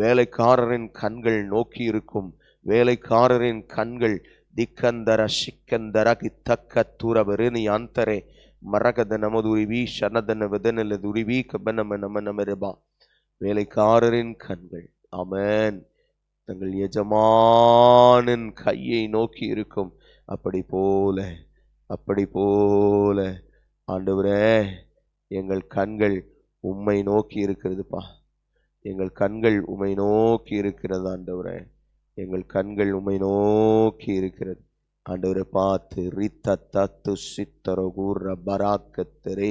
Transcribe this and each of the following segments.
வேலைக்காரரின் கண்கள் நோக்கி இருக்கும். வேலைக்காரரின் கண்கள் திக்கந்தர சிக்கந்தர கித்தக்க தூரவருனி அந்தரே மரகத நமதுரிவி சனதன வதனல துரிவி கபனம நம நமரபா. வேலைக்காரரின் கண்கள் ஆமென் தங்கள் எஜமானின் கையை நோக்கி இருக்கும். அப்படி போல ஆண்டவரே எங்கள் கண்கள் உம்மை நோக்கி இருக்கிறதுப்பா. எங்கள் கண்கள் உம்மை நோக்கி இருக்கிறது ஆண்டவரே. எங்கள் கண்கள் உம்மை நோக்கி இருக்கிறது ஆண்டவரை. பார்த்து ரித்த தத்து சித்தரகூர் பராக்கத்தரே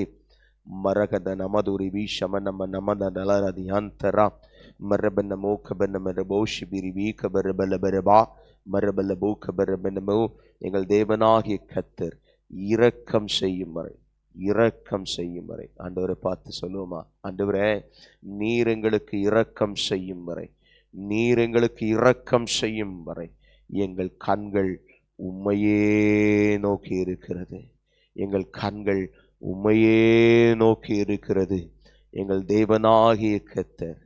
மரகத நமதுரி வீஷம நம்ம நமத நலரதி அந்தரா மரபன மோகபன மரபோஷி பிரிவி கபரபல பரபா மரபல போகபரபனமோ. எங்கள் தேவனாகிய கர்த்தர் இரக்கம் செய்யும் வரை ஆண்டவரை பார்த்து சொல்லுவோமா, ஆண்டவரே நீர் எங்களுக்கு இரக்கம் செய்யும் வரை எங்கள் கண்கள் உம்மையே நோக்கி இருக்கிறது. எங்கள் கண்கள் உம்மையே நோக்கி இருக்கிறது. எங்கள் தேவனாகிய கர்த்தர்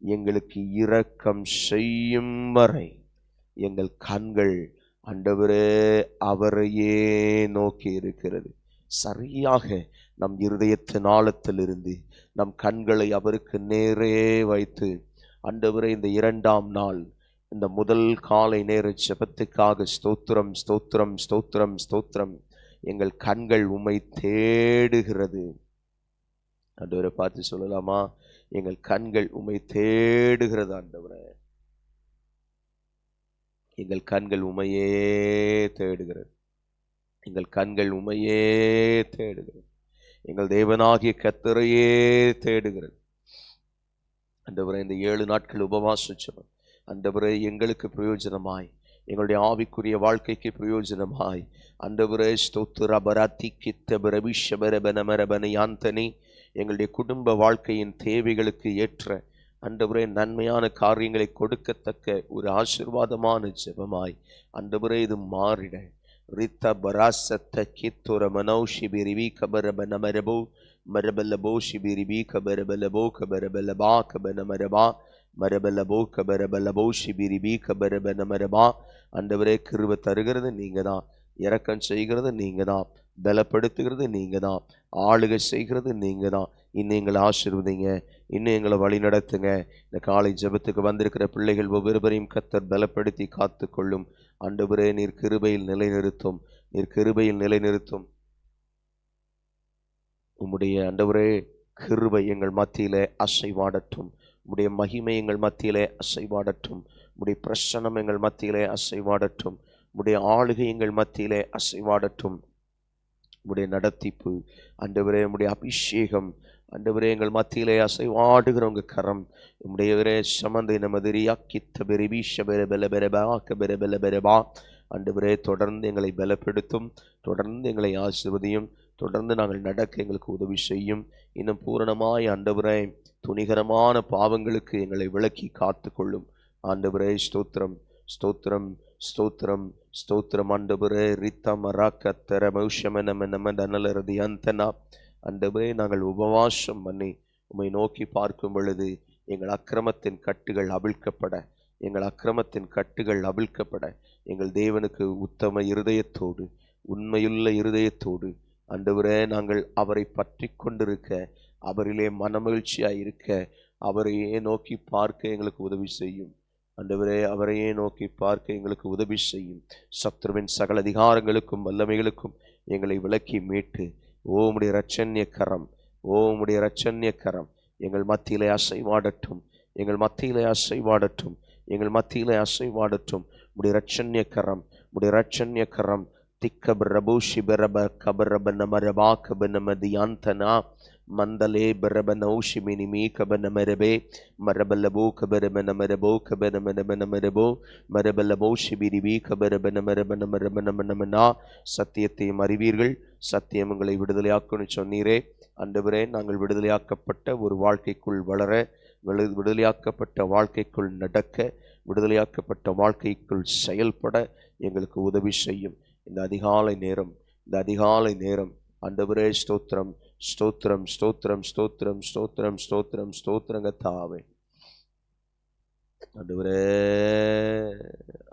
எங்களுக்கு இரக்கம் செய்யும் வரை எங்கள் கண்கள் ஆண்டவரே அவரையே நோக்கி இருக்கிறது. சரியாக நம் இருதயத்தின் ஆழத்திலிருந்து நம் கண்களை அவருக்கு நேரே வைத்து ஆண்டவரே இந்த 2ஆம் நாள் இந்த முதல் காலை நேர ஜெபத்துக்காக ஸ்தோத்திரம் ஸ்தோத்திரம் ஸ்தோத்திரம் ஸ்தோத்திரம். எங்கள் கண்கள் உம்மை தேடுகிறது. ஆண்டவரை பார்த்து சொல்லலாமா, எங்கள் கண்கள் உம்மை தேடுகிறது ஆண்டவரே. எங்கள் கண்கள் உம்மையே தேடுகிறது. எங்கள் கண்கள் உம்மையே தேடுகிறது. எங்கள் தேவனாகிய கர்த்தரையே தேடுகிறது. ஆண்டவரே இந்த 7 நாட்கள் உபவாச ஜெபம் ஆண்டவரே எங்களுக்கு பிரயோஜனமாய், எங்களுடைய ஆவிக்குரிய வாழ்க்கைக்கு பிரயோஜனமாய் ஆண்டவரே ஸ்தோத்திர பராத்தி கித்த பிரபிஷபரபனமரபனை யாந்தனி எங்களுடைய குடும்ப வாழ்க்கையின் தேவைகளுக்கு ஏற்ற ஆண்டவரே நன்மையான காரியங்களை கொடுக்கத்தக்க ஒரு ஆசீர்வாதமான ஜெபமாய் ஆண்டவரே இது மாறிட ரித்த பராசத்த கித்துர மனோஷி பிரிவி கபரபன மரபோ மரபல்லபோ ஷிபிரிபி கபரபலபோ கபரபலபா கபனமரபா மரபல்லபோ கபரபலபோ ஷிபிரிபி கபரபன மரபா. ஆண்டவரே கிருபை தருகிறது நீங்க தான், இரக்கம் செய்கிறது நீங்க தான், பலப்படுத்துகிறது நீங்க தான், ஆளுகை செய்கிறது நீங்க தான். இன்னும் எங்களை ஆசீர்வதிங்க, இன்னும் எங்களை வழி நடத்துங்க. இந்த காலை ஜெபத்துக்கு வந்திருக்கிற பிள்ளைகள் ஒவ்வொருவரையும் கர்த்தர் பலப்படுத்தி காத்து கொள்ளும். ஆண்டவரே நீர் கிருபையில் நிலைநிறுத்தும். உம்முடைய ஆண்டவரே கிருபை எங்கள் மத்தியிலே அசைவாடட்டும். உம்முடைய மகிமை எங்கள் மத்தியிலே அசைவாடட்டும். உம்முடைய பிரசன்னம் எங்கள் மத்தியிலே அசைவாடட்டும். உம்முடைய ஆளுகை எங்கள் மத்தியிலே அசைவாடட்டும். உம்முடைய நடத்திப்பு ஆண்டவரே, உம்முடைய அபிஷேகம் ஆண்டவரே எங்கள் மத்தியிலே அசைவாடுகிற உங்க கரம் உம்முடையவரே சமந்தை நமதிரி அக்கித்த பெரிபீஷ பெரபெலபெரபா கபெரபெலபெரபா. ஆண்டவரே தொடர்ந்து எங்களை பலப்படுத்தும், தொடர்ந்து எங்களை ஆசீர்வதியும், தொடர்ந்து நாங்கள் நடக்க எங்களுக்கு உதவி செய்யும். இன்னும் பூரணமாய் ஆண்டவரே துணிகரமான பாவங்களுக்கு எங்களை விலக்கி காத்து கொள்ளும். ஆண்டவரே ஸ்தோத்திரம் ஸ்தோத்திரம் ஸ்தோத்திரம் ஸ்தோத்திரம். ஆண்டவரே ரித்தம் அராக்கத்தர மௌஷமனம நம தனலரதி அந்தனா. ஆண்டவரே நாங்கள் உபவாசம் பண்ணி உம்மை நோக்கி பார்க்கும் பொழுது எங்கள் அக்கிரமத்தின் கட்டுகள் அவிழ்க்கப்பட எங்கள் தேவனுக்கு உத்தம இருதயத்தோடு உண்மையுள்ள இருதயத்தோடு ஆண்டவரே நாங்கள் அவரை பற்றி கொண்டிருக்க, அவரிலே மனமகிழ்ச்சியாயிருக்க, அவரையே நோக்கி பார்க்க எங்களுக்கு உதவி செய்யும். ஆண்டவரே அவரையே நோக்கி பார்க்க எங்களுக்கு உதவி செய்யும். சத்ருவின் சகல அதிகாரங்களுக்கும் வல்லமைகளுக்கும் எங்களை விலக்கி மீட்டு உம்முடைய இரட்சண்ய கரம் எங்கள் மத்தியிலே அசைவாடட்டும். உம்முடைய இரட்சண்ய கரம் திக்க பிரபூஷி பிரப கபரப நமரபா கபனமதியாந்தனா மந்தலே பிரபனௌஷி மினிமி கபனமரபே மரபல்லபோ கபரபனமரபோ கபனமரபனமரபோ மரபல்லபோ ஷிபிரிபி கபரபனமரபனமரபனமனமனா. சத்தியத்தையும் அறிவீர்கள், சத்தியம் உங்களை விடுதலையாக்குன்னு சொன்னீரே. ஆண்டவரே நாங்கள் விடுதலையாக்கப்பட்ட ஒரு வாழ்க்கைக்குள் வளர, விடுதலையாக்கப்பட்ட வாழ்க்கைக்குள் நடக்க, விடுதலையாக்கப்பட்ட வாழ்க்கைக்குள் செயல்பட எங்களுக்கு உதவி செய்யும். இந்த அதிகாலை நேரம் ஆண்டவரே ஸ்தோத்திரம் ஸ்தோத்திரம் ஸ்தோத்திரம் ஸ்தோத்திரம் ஸ்தோத்திரம் ஸ்தோத்திரம் ஸ்தோத்திரம் கர்த்தாவே. ஆண்டவரே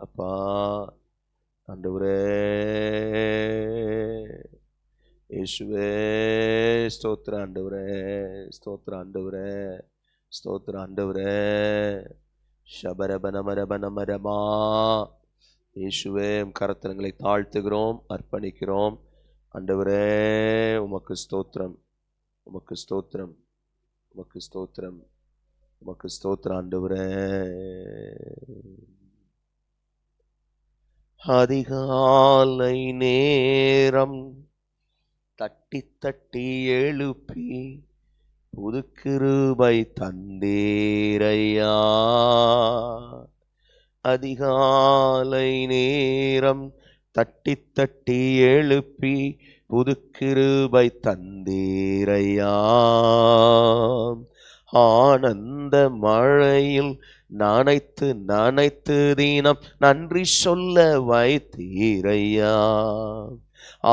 அப்பா, ஆண்டவரே இயேசுவே ஸ்தோத்திர ஆண்டவரே, ஸ்தோத்திர ஆண்டவரே, ஸ்தோத்திர ஆண்டவரே. ஷபரபனமரபனமரமா இயேசுவே கரத்திரங்களை தாழ்த்துகிறோம், அர்ப்பணிக்கிறோம். ஆண்டவரே உமக்கு ஸ்தோத்திரம், உமக்கு ஸ்தோத்திரம், உமக்கு ஸ்தோத்திரம், உமக்கு ஸ்தோத்திரம் ஆண்டவரே. அதிகாலை நேரம் தட்டி தட்டி எழுப்பி புது கிருபை தந்தீரையா. அதிகாலை நேரம் தட்டி தட்டி எழுப்பி புது கிருபை தந்தீரையா. ஆனந்த மழையில் நனைத்து நனைத்து தினம் நன்றி சொல்ல வைத்தீரையா.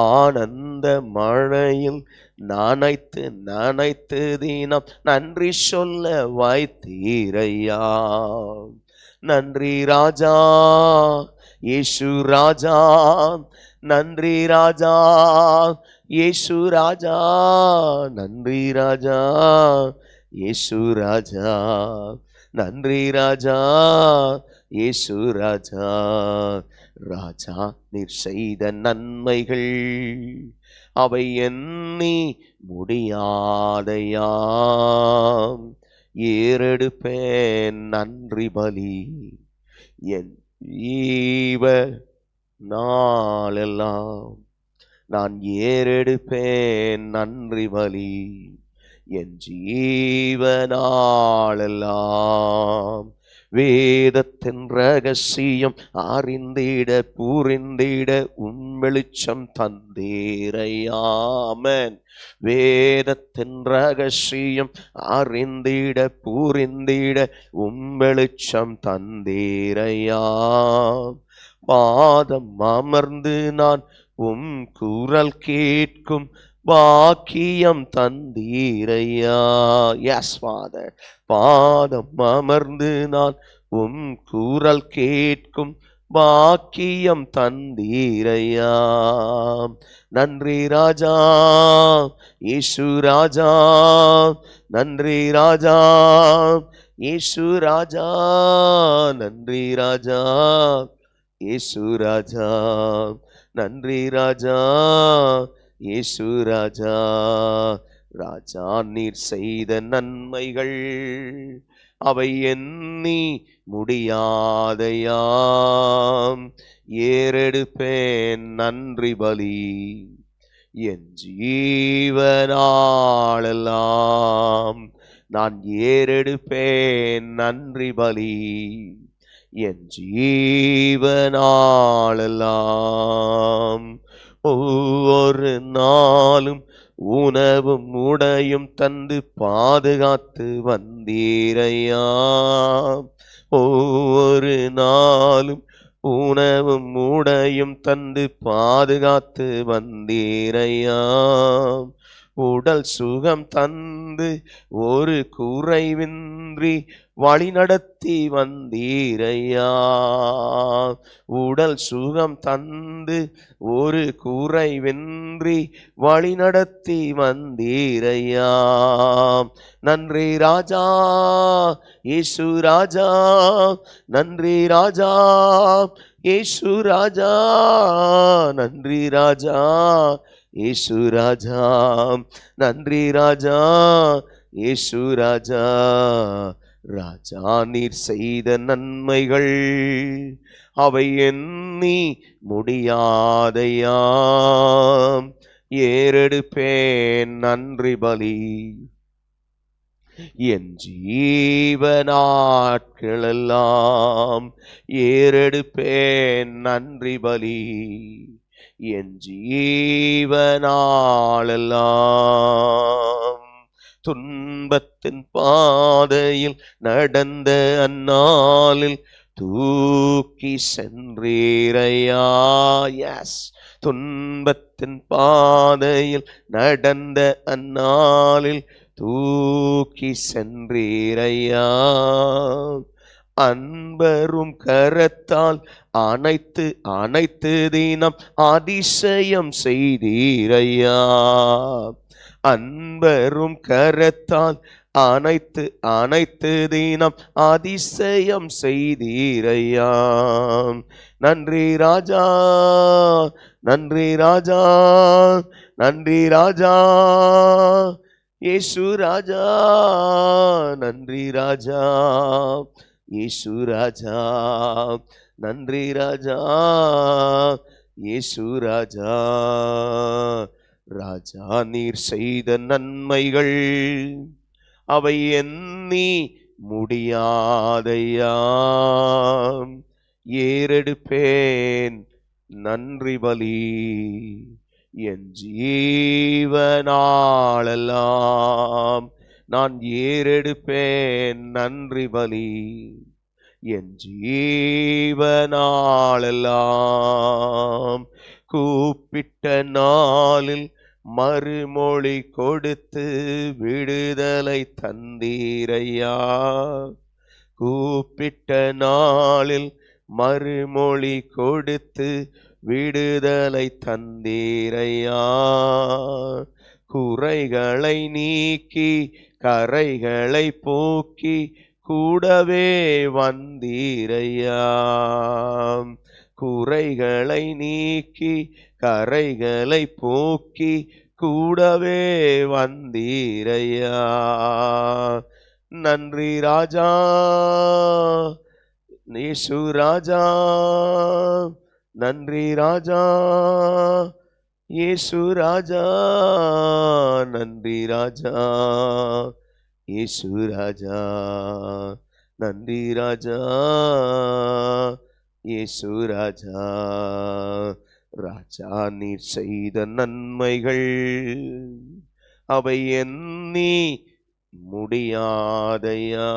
ஆனந்த மழையில் நனைத்து நனைத்து தினம் நன்றி சொல்ல வைத்தீரையா. நன்றி ராஜா இயேசு ராஜா, நன்றி ராஜா இயேசு ராஜா, நன்றி ராஜா இயேசு ராஜா, நன்றி ராஜா இயேசு ராஜா. ராஜா நீர் செய்த நன்மைகள் அவை எண்ணி முடியாதையாம். ஏறெடுப்பேன் நன்றி பலி என் ஜீவ நாளெல்லாம். நான் ஏறெடுப்பேன் நன்றி பலி என் ஜீவ நாளெல்லாம். வேதத்தின் ரகசியம் அறிந்திட புரிந்திட வெளிச்சம் தந்தீரையாமன். வேதத்தின் ரகசியம் அறிந்திட புரிந்திட வெளிச்சம் தந்தீரையாம். பாதம் அமர்ந்து நான் குரல் கேட்கும் பாக்கியம் தந்தீரையா. S father. பாதம் அமர்ந்து நான் குரல் கேட்கும் பாக்கியம் தந்தீரையா. நன்றி ராஜா இயேசு ராஜா, நன்றி ராஜா இயேசு ராஜா, நன்றி ராஜா இயேசு ராஜா, நன்றி ராஜா இயேசு ராஜா. ராஜா நீர் செய்த நன்மைகள் அவை எண்ணி முடியாதையாம். ஏறெடுப்பேன் நன்றி பலி என் ஜீவனாளெல்லாம். நான் ஏறெடுப்பேன் நன்றி பலி என் ஜீவனாளெல்லாம். ஒவ்வொரு நாளும் உணவும் உடையும் தந்து பாதுகாத்து வந்தீரையா. ஒவ்வொரு நாளும் உணவும் உடையும் தந்து பாதுகாத்து வந்தீரையா. உடல் சுகம் தந்து ஒரு குறைவின்றி வழி நடத்தி வந்தீரையா. உடல் சுகம் தந்து ஒரு குறைவின்றி வழி நடத்தி வந்தீரையா. நன்றி ராஜா இயேசு ராஜா, நன்றி ராஜா இயேசு ராஜா, நன்றி ராஜா இயேசு ராஜா, நன்றி ராஜா இயேசு ராஜா. ராஜா நீர் செய்த நன்மைகள் அவை எண்ணி முடியாதையாம். ஏறெடுப்பேன் நன்றி பலி என் ஜீவனாட்களெல்லாம். ஏறெடுப்பேன் நன்றி பலி என் ஜீவனாளெல்லாம். துன்பத்தின் பாதையில் நடந்த அந்நாளில் தூக்கி சென்றீரையா. எஸ், துன்பத்தின் பாதையில் நடந்த அந்நாளில் தூக்கி சென்றீரையா. அன்பரும் கரத்தால் அனைத்து அனைத்து தினம் அதிசயம் செய்தீரையா. அன்பரும் கரத்தால் அனைத்து அனைத்து தினம் அதிசயம் செய்தீரையா. நன்றி ராஜா, நன்றி ராஜா, நன்றி ராஜா, இயேசு ராஜா, நன்றி ராஜா, இயேசு ராஜா, நன்றி ராஜா, இயேசு ராஜா. ராஜா, நீர் செய்த நன்மைகள் அவை எண்ணி முடியாதையா. ஏறெடுப்பேன் நன்றி பலி என் ஜீவனாளெல்லாம். நான் ஏறெடுப்பேன் நன்றி பலி என் ஜீவனாளெல்லாம். கூப்பிட்ட நாளில் மறுமொழி கொடுத்து விடுதலை தந்தீரையா. கூப்பிட்ட நாளில் மறுமொழி கொடுத்து விடுதலை தந்தீரையா. குறைகளை நீக்கி கரைகளை போக்கி கூடவே வந்தீரையா. குறைகளை நீக்கி கரைகளை போக்கி கூடவே வந்தீரையா. நன்றி ராஜா, இயேசு ராஜா, நன்றி ராஜா, இயேசு ராஜா, நன்றி ராஜா, இயேசு ராஜா, நன்றி ராஜா, இயேசு ராஜா. ராஜா, நீர் செய்த நன்மைகள் அவை எண்ணி முடியாதையா.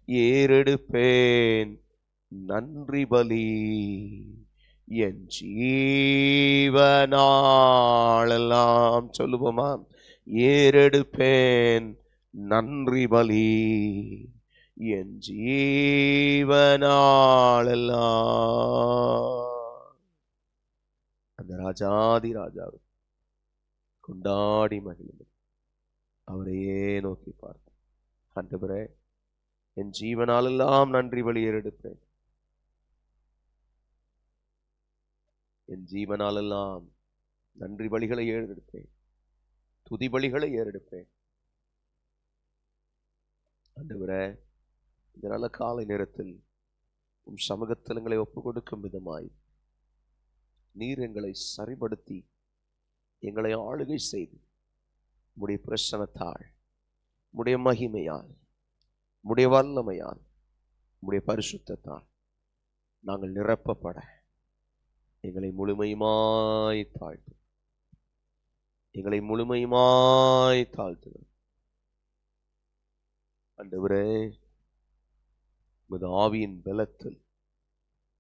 ஏறெடுப்பேன் நன்றி பலி என் ஜீவனாளெல்லாம். சொல்லுவோமா? ஏறெடுப்பேன் நன்றி பலி என் ஜீவனாளெல்லாம். அந்த ராஜாதி ராஜாவை கொண்டாடி மகிழ்ந்து அவரையே நோக்கி பார்த்து, ஆண்டவரே, என் ஜீவனாலெல்லாம் நன்றி பலி ஏறெடுப்பேன். என் ஜீவனாலெல்லாம் நன்றி பலிகளை ஏறெடுப்பேன், துதி பலிகளை ஏறெடுப்பேன். ஆண்டவரே, இந்த நல்ல காலை நேரத்தில் உம் சமூகத்தில் எங்களை ஒப்பு கொடுக்கும் விதமாய் நீர் எங்களை சரிபடுத்தி எங்களை ஆளுகை செய்து உம்முடைய பிரசன்னத்தால், உம்முடைய மகிமையால், உம்முடைய வல்லமையால், உம்முடைய பரிசுத்தத்தால் நாங்கள் நிரப்பப்பட எங்களை முழுமையுமாய் தாழ்த்து, எங்களை முழுமையுமாய் தாழ்த்துகிறோம். ஆண்டவரே, உமது ஆவியின் பலத்தில்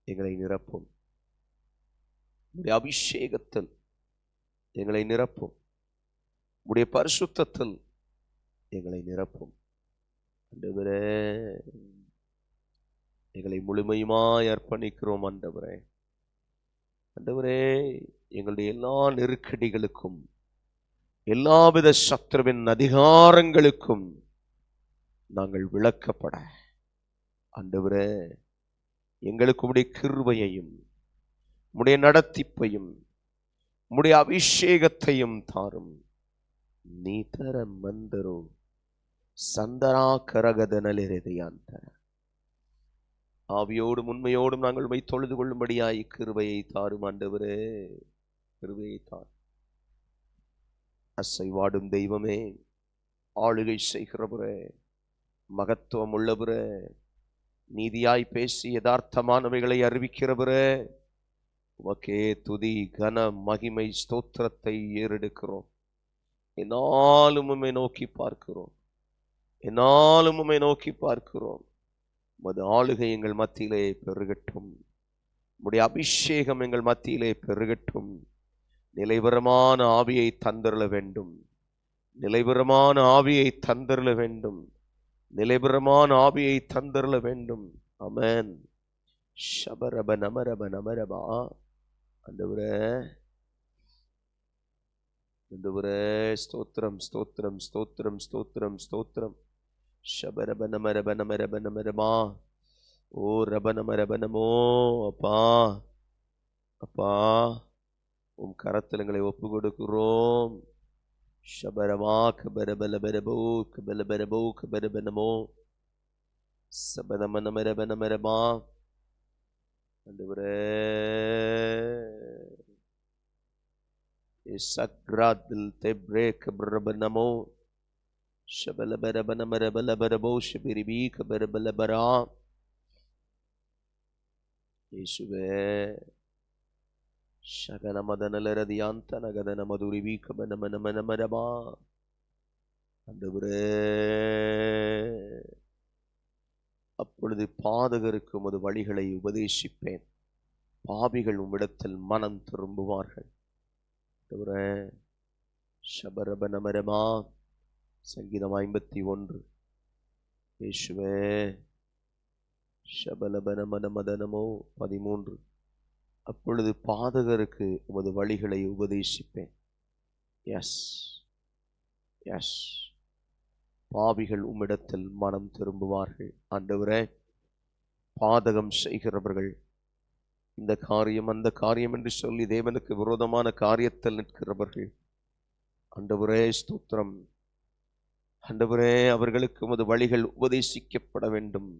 எங்களை நிரப்பும், உம்முடைய அபிஷேகத்தில் எங்களை நிரப்பும், உம்முடைய பரிசுத்தத்தில் எங்களை நிரப்பும். ஆண்டவரே, எங்களை முழுமையுமாய் அர்ப்பணிக்கிறோம். ஆண்டவரே, ஆண்டவரே, எங்களுடைய எல்லா நெருக்கடிகளுக்கும், எல்லாவித சத்ருவின் அதிகாரங்களுக்கும் நாங்கள் விளக்கப்பட, ஆண்டவரே, எங்களுக்கு உம்முடைய கிருபையையும் உம்முடைய நடத்திப்பையும் உம்முடைய அபிஷேகத்தையும் தாரும். நீ தர மந்தரோ சந்தரா கரகதனலிரதையாந்தர. ஆவியோடும் உண்மையோடும் நாங்கள் உம்மை தொழுது கொள்ளும்படியாய் கிருபையை தாரும். ஆண்டவரே, கிருபையை தாரும். அசைவாடும் தெய்வமே, ஆளுகை செய்கிறவரே, மகத்துவம் உள்ளவரே, நீதியாய் பேசி யதார்த்தமானவைகளை அறிவிக்கிறவரே, உமக்கே துதி கன மகிமை ஸ்தோத்திரத்தை ஏறெடுக்கிறோம். என்னாலும் உம்மை நோக்கி பார்க்கிறோம், என்னாலும் உம்மை நோக்கி பார்க்கிறோம். உமது ஆளுகை எங்கள் மத்தியிலே பெருகட்டும். உம்முடைய அபிஷேகம் எங்கள் மத்தியிலே பெருகட்டும். நிலைவரமான ஆவியை தந்தருள வேண்டும். நிலைவரமான ஆவியை தந்தருள வேண்டும். நிலைவரமான ஆவியை தந்தருள வேண்டும். ஆமென். ஷபரப நமரப நமரபா. ஆண்டவரே, ஆண்டவரே, ஸ்தோத்திரம் ஸ்தோத்திரம் ஸ்தோத்திரம் ஸ்தோத்திரம் ஸ்தோத்திரம். ஷபரப நமரப நமரப நமரபா. ஓ ரப நமரப நமோ. அப்பா, அப்பா, உம் கரத்தில் எங்களை ஒப்பு கொடுக்கிறோம். ஷபரமா கபரபல பரபோ கபல பரபோ கபரப நமோ. சபதம நமரப நமரபா. ஆண்டவரே, சக்ராத்தில் தெப்ரே கபரப நமோ. ஷபல பரப நமரபல பரபோ ஷபிரிபி கபரபல பரா. இயேசுவே, ஷகன மதனலரதியாந்த நகதன மதுரிவி கபன மனமனமரபா. ஆண்டவரே, அப்பொழுது பாதகருக்கு உமது வழிகளை உபதேசிப்பேன். பாவிகள் உம்மிடத்தில் மனம் திரும்புவார்கள். ஆண்டவரே, ஷபரப நமரமா. சங்கீதம் 51. இயேசுவே, ஷபலபன மனமதனமோ 13. அப்பொழுது பாதகருக்கு உமது வழிகளை உபதேசிப்பேன். எஸ் எஸ், பாவிகள் உம்மிடத்தில் மனம் திரும்புவார்கள். ஆண்டவரே, பாதகம் செய்கிறவர்கள், இந்த காரியம் அந்த காரியம் என்று சொல்லி தேவனுக்கு விரோதமான காரியத்தில் நிற்கிறவர்கள், ஆண்டவரே ஸ்தோத்திரம். ஆண்டவரே, அவர்களுக்கு உமது வழிகள் உபதேசிக்கப்பட வேண்டும்.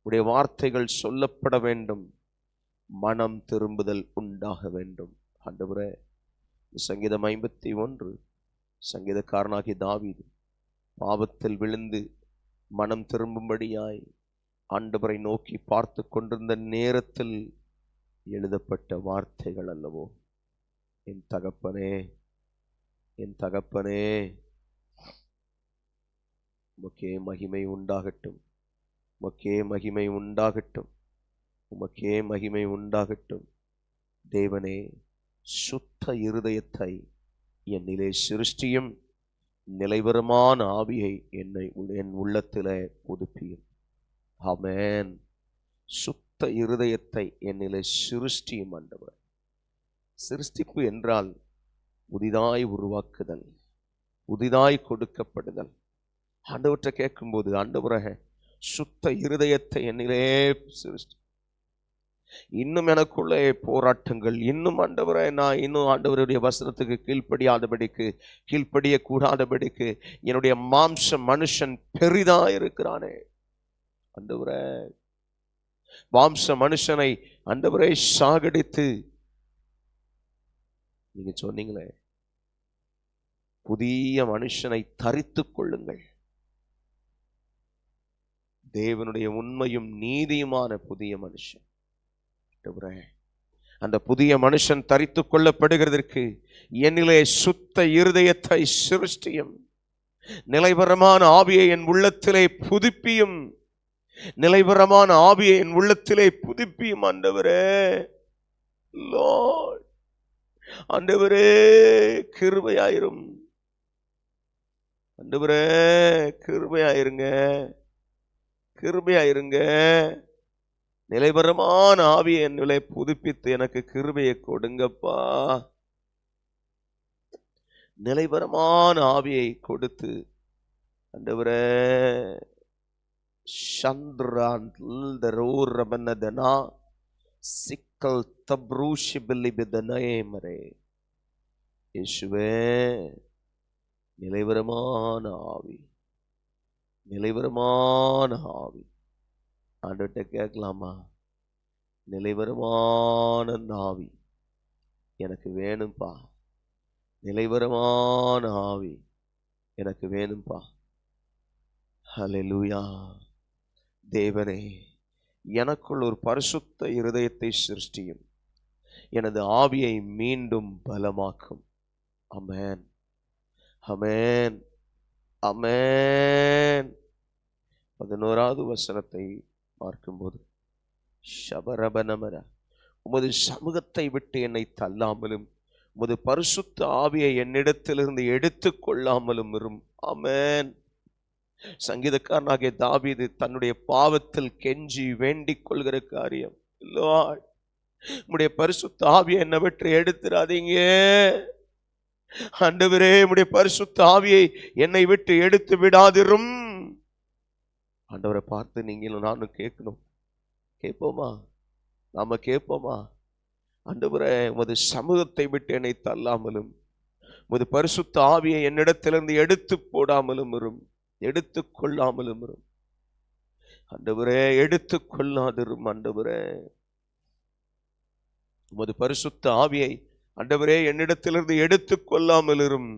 உடைய வார்த்தைகள் சொல்லப்பட வேண்டும். மனம் திரும்புதல் உண்டாக வேண்டும். ஆண்டவரே, சங்கீதம் 51, சங்கீதக்காரனாகிய தாவீது பாவத்தில் விழுந்து மனம் திரும்பும்படியாய் ஆண்டவரை நோக்கி பார்த்து கொண்டிருந்த நேரத்தில் எழுதப்பட்ட வார்த்தைகள் அல்லவோ. என் தகப்பனே, என் தகப்பனே, உமக்கே மகிமை உண்டாகட்டும், உமக்கே மகிமை உண்டாகட்டும், உமக்கே மகிமை உண்டாகட்டும். தேவனே, சுத்த இருதயத்தை என்னிலே சிருஷ்டியும், நிலைவரமான ஆவியை என் உள்ளத்திலே புதுப்பியும். ஆமென். சுத்த இருதயத்தை என்னிலே சிருஷ்டியும். ஆண்டவர், சிருஷ்டிப்பு என்றால் புதிதாய் உருவாக்குதல், புதிதாய் கொடுக்கப்படுதல். ஆண்டவற்றை கேட்கும்போது, ஆண்டவரே, சுத்த இருதயத்தை என்னிலே சிருஷ்டி. இன்னும் எனக்குள்ளே போராட்டங்கள், இன்னும் ஆண்டவரே, நான் இன்னும் ஆண்டவருடைய வசனத்துக்கு கீழ்ப்படிய கூடாதபடிக்கு என்னுடைய மாம்ச மனுஷன் பெரிதா இருக்கிறானே. ஆண்டவரே, மாம்ச மனுஷனை ஆண்டவரே சாகடித்து, நீங்க சொன்னீங்களே, புதிய மனுஷனை தரித்துக் கொள்ளுங்கள். தேவனுடைய உண்மையும் நீதியுமான புதிய மனுஷன். அந்த புதிய மனுஷன் தரித்துக் கொள்ளப்படுகிறதற்கு என்னிலே சுத்த இருதயத்தை சிருஷ்டியும், நிலைவரமான ஆவியை என் உள்ளத்திலே புதுப்பியும், நிலைவரமான ஆவியை என் உள்ளத்திலே புதுப்பியும். ஆண்டவரே, லார்ட், ஆண்டவரே கிருபையாயிரும். ஆண்டவரே கிருபையாயிருங்க, கிருபையாயிருங்க. நிலைவரமான ஆவியை என்னிலே புதுப்பித்து எனக்கு கிருபையை கொடுங்கப்பா. நிலைவரமான ஆவியை கொடுத்து ஆண்டவரே, சந்திராந்தரபனதனா சிக்கல் தப்ரூஷிபிலிபிதனேமரே. இயேசுவே, நிலைவரமான ஆவி, நிலைவரமான ஆவி. ஆண்டவர்கிட்ட கேட்கலாமா? நிலைவரமான ஆவி எனக்கு வேணும்பா, நிலைவரமான ஆவி எனக்கு வேணும்பா. ஹல்லேலூயா. தேவனே, எனக்குள் ஒரு பரிசுத்த இருதயத்தை சிருஷ்டியும், எனது ஆவியை மீண்டும் பலமாக்கும். ஆமென், ஆமென், ஆமென். 11வது வசனத்தை பார்க்கும்போது ஷபரபனமர உமது சமூகத்தை விட்டு என்னை தள்ளாமலும் உமது பரிசுத்த ஆவியை என்னிடத்திலிருந்து எடுத்து கொள்ளாமலும் இரும். ஆமென். சங்கீதக்காரனாகிய தாவீது தன்னுடைய பாவத்தில் கெஞ்சி வேண்டிக் கொள்கிற காரியம், லார்ட் உம்முடைய பரிசுத்த ஆவியை என்னை விட்டு எடுத்துறாதீங்க ஆண்டவரே, உம்முடைய பரிசுத்த ஆவியை என்னை விட்டு எடுத்து விடாதிரும். ஆண்டவரை பார்த்து நீங்களும் நானும் கேட்கணும். கேட்போமா? நாம கேட்போமா? ஆண்டவரே, உமது சமூகத்தை விட்டு என்னை தள்ளாமலும் உமது பரிசுத்த ஆவியை என்னிடத்திலிருந்து எடுத்து போடாமலும் இரும், எடுத்து கொள்ளாமலும் இரும். ஆண்டவரே, எடுத்து கொள்ளாதிரும். ஆண்டவரே, உமது பரிசுத்த ஆவியை ஆண்டவரே என்னிடத்திலிருந்து எடுத்து கொள்ளாமல் இரும்.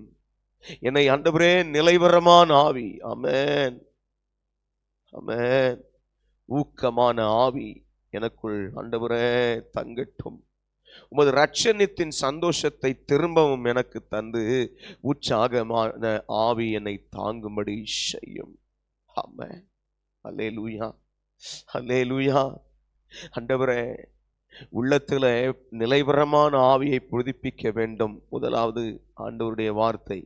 என்னை ஆண்டவரே நிலைவரமான ஆவி, ஆமென் ஆமென், ஊக்கமான ஆவி எனக்குள் ஆண்டவரே தங்கட்டும். உமது இரட்சணியத்தின் சந்தோஷத்தை திரும்பவும் எனக்கு தந்து உற்சாகமான ஆவி என்னை தாங்கும்படி செய்யும். ஆமென். அல்லேலூயா, அல்லேலூயா. ஆண்டவரே, உள்ளத்துல நிலைவரமான ஆவியை புதுப்பிக்க வேண்டும். முதலாவது ஆண்டவருடைய வார்த்தை,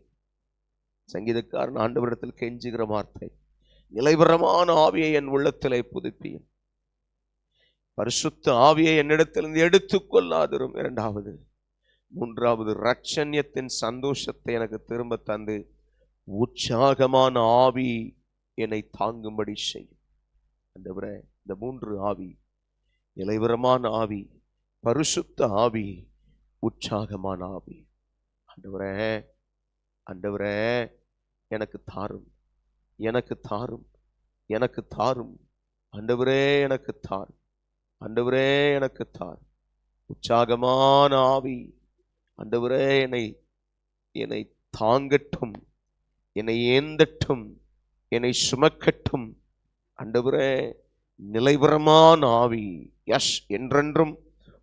சங்கீதக்காரன் ஆண்டவரிடத்தில் கெஞ்சுகிற வார்த்தை, நிலைவரமான ஆவியை என் உள்ளத்திலே புதுப்பியும், பரிசுத்த ஆவியை என்னிடத்திலிருந்து எடுத்துக்கொள்ளாதிரும். இரண்டாவது, மூன்றாவது, இரட்சணியத்தின் சந்தோஷத்தை எனக்கு திரும்ப தந்து உற்சாகமான ஆவி என்னை தாங்கும்படி செய்யும். ஆண்டவரே, இந்த மூன்று ஆவி, நிலைவரமான ஆவி, பரிசுத்த ஆவி, உற்சாகமான ஆவி, ஆண்டவரே ஆண்டவரே எனக்கு தாரும், எனக்கு தாரும், எனக்கு தாரும். ஆண்டவரே எனக்கு தாரும், ஆண்டவரே எனக்கு தாரும். உற்சாகமான ஆவி ஆண்டவரே என்னை என்னை தாங்கட்டும், என்னை ஏந்தட்டும், என்னை சுமக்கட்டும். ஆண்டவரே, நிலைவரமான ஆவி, யஷ் என்றென்றும்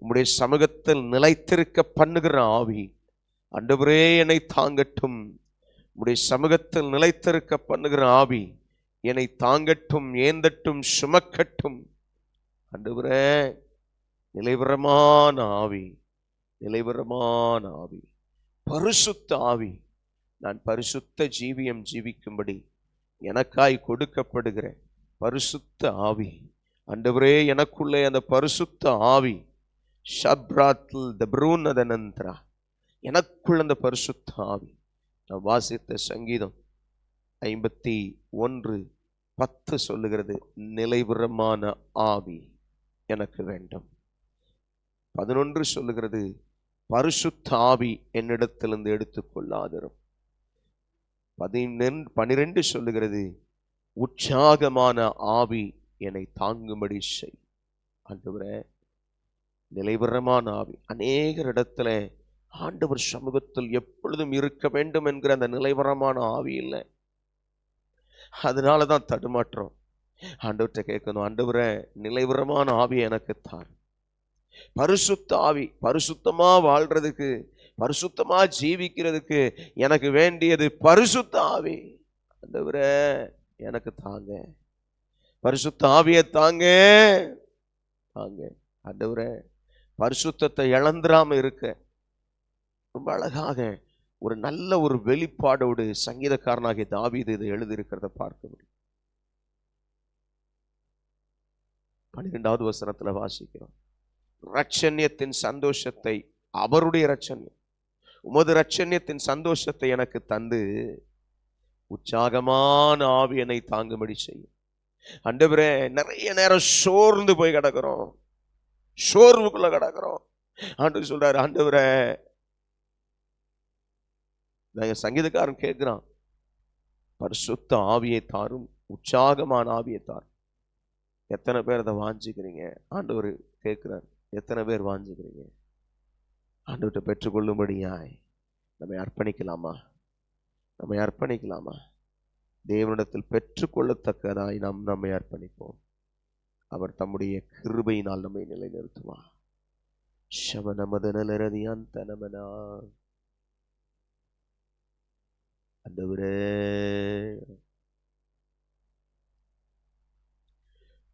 உம்முடைய சமூகத்தில் நிலைத்திருக்க பண்ணுகிற ஆவி ஆண்டவரே என்னை தாங்கட்டும். உம்முடைய சமூகத்தில் நிலைத்திருக்க பண்ணுகிற ஆவி என்னை தாங்கட்டும், ஏந்தட்டும், சுமக்கட்டும். ஆண்டவரே, நிலைவரமான ஆவி, நிலைவரமான ஆவி, பரிசுத்த ஆவி, நான் பரிசுத்த ஜீவியம் ஜீவிக்கும்படி எனக்காய் கொடுக்கப்படுகிற பரிசுத்த ஆவி, ஆண்டவரே எனக்குள்ளே அந்த பரிசுத்த ஆவி, ஷப்ராத்ல் தப்ரூனதனந்திரா, எனக்குள்ள அந்த பரிசுத்த ஆவி. நான் வாசித்த சங்கீதம் 51:10 சொல்லுகிறது, நிலைவரமான ஆவி எனக்கு வேண்டும். 11 சொல்லுகிறது, பரிசுத்த ஆவி என்னிடத்திலிருந்து எடுத்துக்கொள்ளாதிரும். 12 சொல்லுகிறது, உற்சாகமான ஆவி என்னை தாங்கும்படி செய். ஆண்டவரே, நிலைவரமான ஆவி. அநேகர் இடத்துல ஆண்டவர் சமூகத்தில் எப்பொழுதும் இருக்க வேண்டும் என்கிற அந்த நிலைவரமான ஆவி இல்லை. அதனாலதான் தடுமாற்றம். ஆண்டவர்கிட்ட கேட்கணும், ஆண்டவரே நிலைவரமான ஆவி எனக்கு தார். பரிசுத்த ஆவி, பரிசுத்தமா வாழ்றதுக்கு, பரிசுத்தமா ஜீவிக்கிறதுக்கு எனக்கு வேண்டியது பரிசுத்த ஆவி. ஆண்டவரே எனக்கு தாங்க, பரிசுத்த ஆவியை தாங்க தாங்க. ஆண்டவரே, பரிசுத்தத்தை இழந்துராம இருக்க ரொம்ப அழகாக ஒரு நல்ல ஒரு வெளிப்பாடோடு சங்கீதக்காரனாகிய தாவீது இதை எழுதியிருக்கிறத பார்க்க முடியும். 12வது வசனத்துல வாசிக்கிறோம், இரட்சணியத்தின் சந்தோஷத்தை, அவருடைய இரட்சணியம், உமது இரட்சணியத்தின் சந்தோஷத்தை எனக்கு தந்து உற்சாகமான ஆவி என்னை தாங்கும்படி செய்யும். ஆண்டவரே, நிறைய நேரம் சோர்ந்து போய் கிடக்கிறோம், சோர்வுக்குள்ள கிடக்கிறோம். ஆண்டவர் சொல்றாரு, ஆண்டவரே, சங்கீதக்காரன் கேட்கிறான், பரிசுத்த ஆவியை தாரும், உற்சாகமான ஆவியை தாரும். எத்தனை பேர் அதை வாஞ்சிக்கிறீங்க? ஆண்டவர் கேட்கிறார், எத்தனை பேர் வாஞ்சிக்கிறீங்க? ஆண்டவர்கிட்ட பெற்றுக்கொள்ளும்படியாய் நம்மை அர்ப்பணிக்கலாமா? நம்மை அர்ப்பணிக்கலாமா? தேவனிடத்தில் பெற்றுக்கொள்ளத்தக்கதாய் நாம் நம்மை அர்ப்பணிப்போம். அவர் தம்முடைய கிருபையினால் நம்மை நிலைநிறுத்துவார். ஷமனமதனலரதியாந்தனமனா. ஆண்டவரே,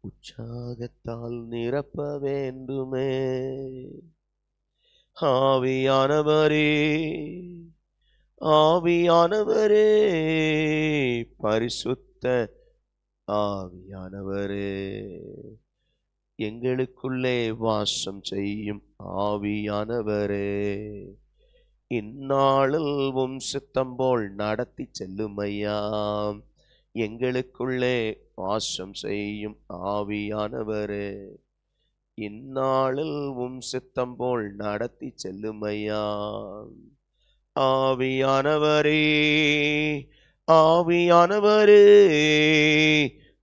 உற்சாகத்தால் நிரப்ப வேண்டுமே. ஆவியானவரே, ஆவியானவரே, பரிசுத்த ஆவியானவரே, எங்களுக்குள்ளே வாசம் செய்யும் ஆவியானவரே, இந்நாளில் உம் சித்தம் போல் நடத்தி செல்லுமையா. எங்களுக்குள்ளே வாசம் செய்யும் ஆவியானவரே, இந்நாளில் உம் சித்தம் போல் நடத்தி செல்லுமையா. ஆவியானவரே, ஆவியானவரே,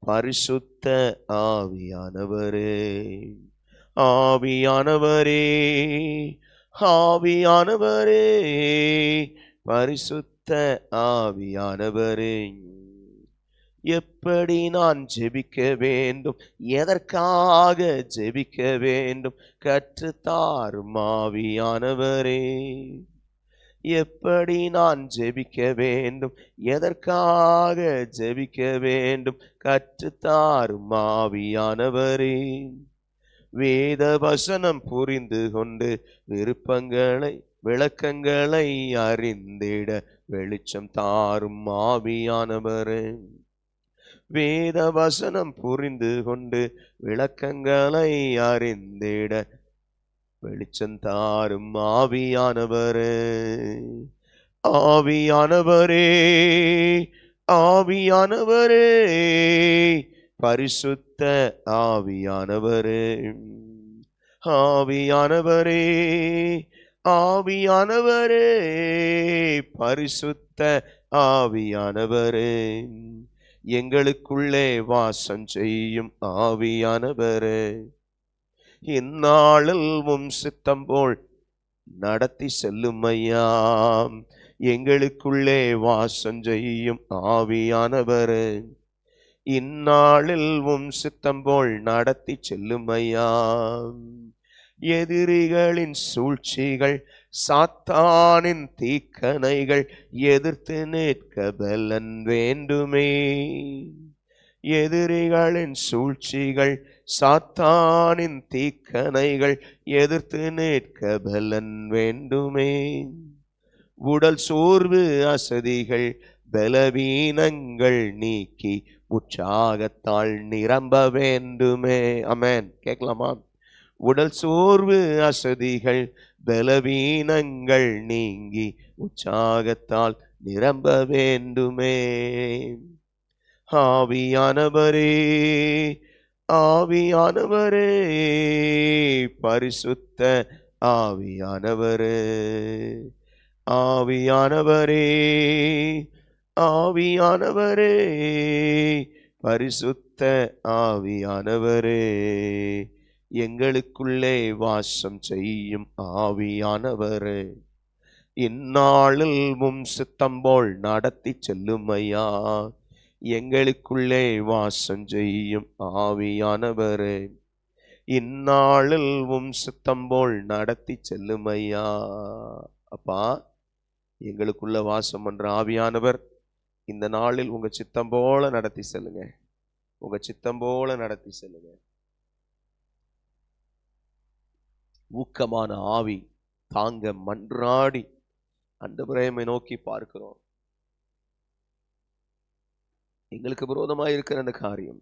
பரிசுத்த ஆவியானவரே, ஆவியானவரே, ஆவியானவரே, பரிசுத்த ஆவியானவரே, எப்படி நான் ஜெபிக்க வேண்டும், எதற்காக ஜெபிக்க வேண்டும், கற்றுத்தாரும் ஆவியானவரே. எப்படி நான் ஜெபிக்க வேண்டும், எதற்காக ஜெபிக்க வேண்டும், கற்றுத்தாரும் ஆவியானவரே. வேத வசனம் புரிந்து கொண்டு விருப்பங்களை விளக்கங்களை அறிந்திட வெளிச்சம் தாரும் ஆவியானவரே. வேத வசனம் புரிந்து கொண்டு விளக்கங்களை அறிந்திட வெளிச்சம் தாரும் ஆவியானவரே. ஆவியானவரே, ஆவியானவரே, பரிசுத்த ஆவியானவரே, ஆவியானவரே, ஆவியானவரே, பரிசுத்த ஆவியானவரே, எங்களுக்குள்ளே வாசம் செய்யும் ஆவியானவரே, இந்நாளில் உம் சித்தம் போல் நடத்தி செல்லுமையா. எங்களுக்குள்ளே வாசம் செய்யும் ஆவியானவரே, இந்நாளில் உம் சித்தம் போல் நடத்தி செல்லுமையா. எதிரிகளின் சூழ்ச்சிகள், சாத்தானின் தீக்கணைகள் எதிர்த்து நிற்க பலன் வேண்டுமே. எதிரிகளின் சூழ்ச்சிகள், சாத்தானின் தீக்கணைகள் எதிர்த்து நிற்க பலன் வேண்டுமே. உடல் சோர்வு அசதிகள் பலவீனங்கள் நீக்கி உற்சாகத்தால் நிரம்ப வேண்டுமே. ஆமென். கேட்கலாமா? உடல் சோர்வு அசதிகள் பலவீனங்கள் நீங்கி உற்சாகத்தால் நிரம்ப வேண்டுமே. ஆவியானவரே, ஆவியானவரே, பரிசுத்த ஆவியானவரே, ஆவியானவரே, ஆவியானவரே, பரிசுத்த ஆவியானவரே, எங்களுக்குள்ளே வாசம் செய்யும் ஆவியானவரே, இந்நாளில் உம் சித்தம் போல் நடத்தி செல்லுமையா. எங்களுக்குள்ளே வாசம் செய்யும் ஆவியானவரே, இந்நாளில் உம் சித்தம் போல் நடத்தி செல்லுமையா. அப்பா, எங்களுக்குள்ள வாசம் பண்ற ஆவியானவர் இந்த நாளில் உங்க சித்தம் போல நடத்தி செல்லுங்க. உங்க சித்தம் போல நடத்தி செல்லுங்க. ஊக்கமான ஆவி தாங்க மன்றாடி ஆண்டவரே நோக்கி பார்க்கிறோம். எங்களுக்கு விரோதமாய் இருக்கிற அந்த காரியம்,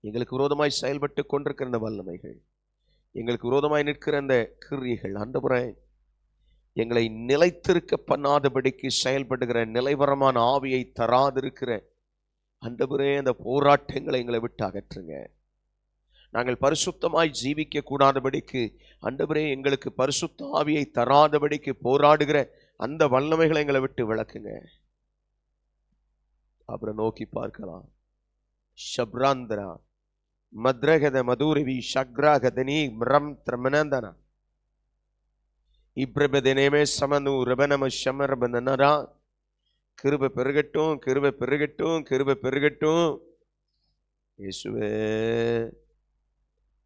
எங்களுக்கு விரோதமாய் செயல்பட்டு கொண்டிருக்கிற அந்த வல்லமைகள், எங்களுக்கு விரோதமாய் நிற்கிற அந்த கிரியைகள், ஆண்டவரே எங்களை நிலைத்திருக்க பண்ணாதபடிக்கு செயல்படுகிற நிலைவரமான ஆவியை தராதிருக்கிற ஆண்டவரே அந்த போராட்டங்களை எங்களை விட்டு அகற்றுங்க. நாங்கள் பரிசுத்தமாய் ஜீவிக்க கூடாதபடிக்கு ஆண்டவரே எங்களுக்கு பரிசுத்த ஆவியை தராதபடிக்கு போராடுகிற அந்த வல்லமைகளை எங்களை விட்டு விளக்குங்க. அப்புறம் நோக்கி பார்க்கலாம். ஷப்ராந்திரா மத்ரகத மதுரிவி ஷக்ராகதனி மிரம் த்ரமனந்தன இப்ரபதனேமே சமனு ரபனம ஷமரபனனரா. கிருபை பெருகட்டும், கிருபை பெருகட்டும், கிருபை பெருகட்டும். இயேசுவே,